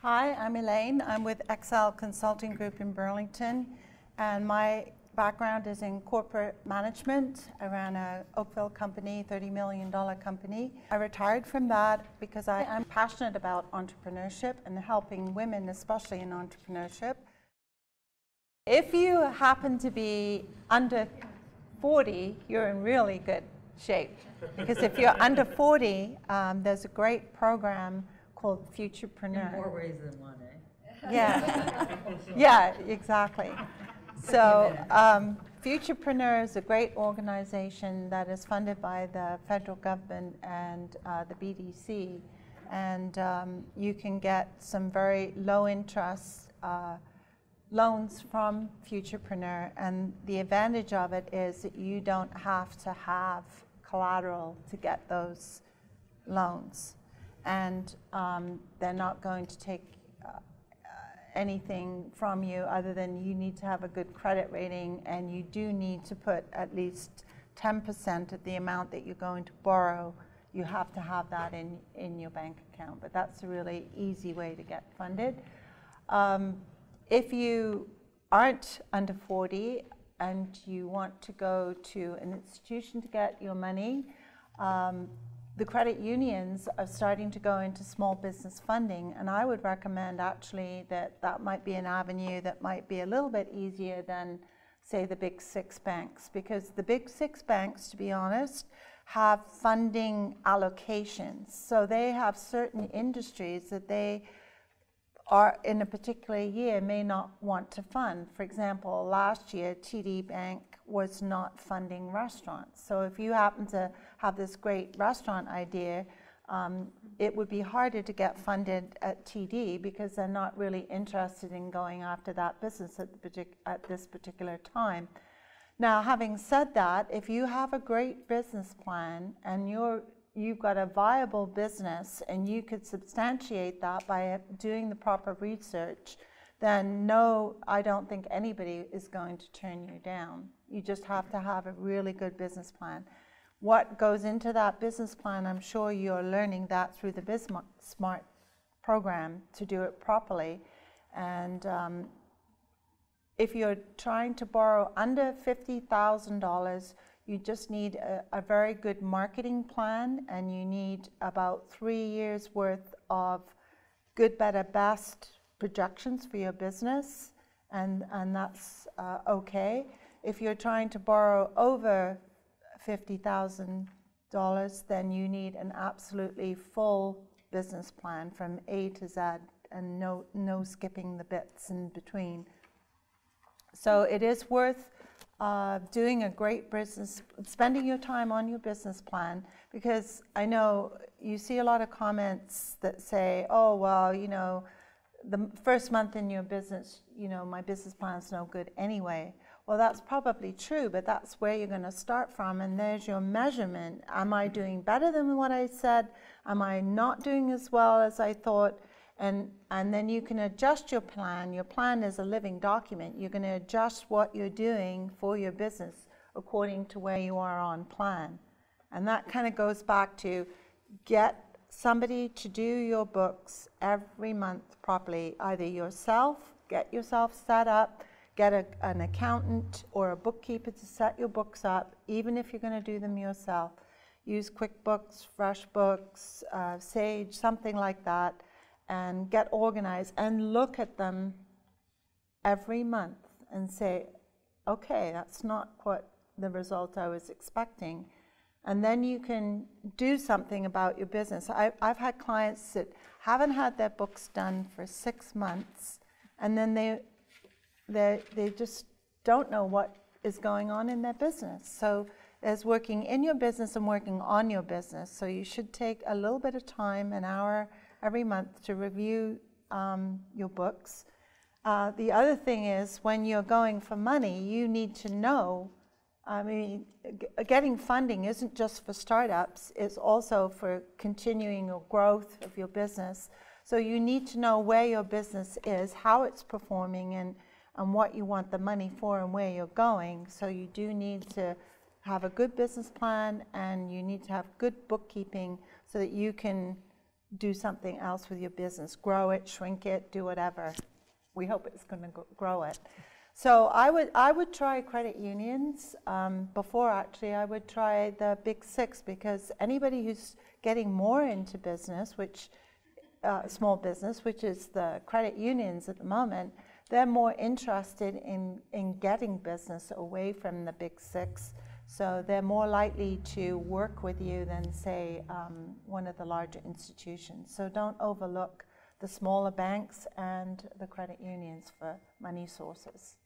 Hi, I'm Elaine. I'm with XL Consulting Group in Burlington, and my background is in corporate management. I ran a Oakville company, $30 million company. I retired from that because I'm passionate about entrepreneurship and helping women, especially in entrepreneurship. If you happen to be under 40, you're in really good shape. Because if you're under 40, there's a great program called Futurepreneur. In more ways than one, eh? Yeah, yeah, exactly. So Futurepreneur is a great organization that is funded by the federal government and the BDC. And you can get some very low interest loans from Futurepreneur. And the advantage of it is that you don't have to have collateral to get those loans. And they're not going to take anything from you other than you need to have a good credit rating, and you do need to put at least 10% of the amount that you're going to borrow. You have to have that in your bank account, but that's a really easy way to get funded. If you aren't under 40 and you want to go to an institution to get your money, the credit unions are starting to go into small business funding, and I would recommend actually that might be an avenue that might be a little bit easier than, say, the big six banks, because the big six banks, to be honest, have funding allocations. So they have certain industries that they are in a particular year may not want to fund. For example, last year TD Bank was not funding restaurants. So if you happen to have this great restaurant idea, it would be harder to get funded at TD because they're not really interested in going after that business at this particular time. Now, having said that, if you have a great business plan and you've got a viable business and you could substantiate that by doing the proper research, then no, I don't think anybody is going to turn you down. You just have to have a really good business plan. What goes into that business plan, I'm sure you're learning that through the BizSmart program to do it properly. And if you're trying to borrow under $50,000, you just need a very good marketing plan, and you need about 3 years worth of good, better, best projections for your business, and that's okay. If you're trying to borrow over $50,000, then you need an absolutely full business plan from A to Z, and no skipping the bits in between. So it is worth doing a great business, spending your time on your business plan, because I know you see a lot of comments that say, oh, well, you know, the first month in your business, you know, my business plan's no good anyway. Well, that's probably true, but that's where you're going to start from, and there's your measurement. Am I doing better than what I said? Am I not doing as well as I thought? And then you can adjust your plan. Your plan is a living document. You're going to adjust what you're doing for your business according to where you are on plan. And that kind of goes back to get somebody to do your books every month properly, either yourself, get yourself set up, get an accountant or a bookkeeper to set your books up, even if you're going to do them yourself. Use QuickBooks, FreshBooks, Sage, something like that, and get organized and look at them every month and say, okay, that's not what the result I was expecting. And then you can do something about your business. I've had clients that haven't had their books done for 6 months, and then they just don't know what is going on in their business. So there's working in your business and working on your business. So you should take a little bit of time, an hour every month, to review your books. The other thing is, when you're going for money, you need to know, I mean, getting funding isn't just for startups, it's also for continuing your growth of your business. So you need to know where your business is, how it's performing, and what you want the money for and where you're going. So you do need to have a good business plan, and you need to have good bookkeeping so that you can do something else with your business, grow it, shrink it, do whatever. We hope it's going to grow it. So I would try credit unions. Before, actually, I would try the big six, because anybody who's getting more into business, which small business, which is the credit unions at the moment, they're more interested in getting business away from the big six. So they're more likely to work with you than, say, one of the larger institutions. So don't overlook the smaller banks and the credit unions for money sources.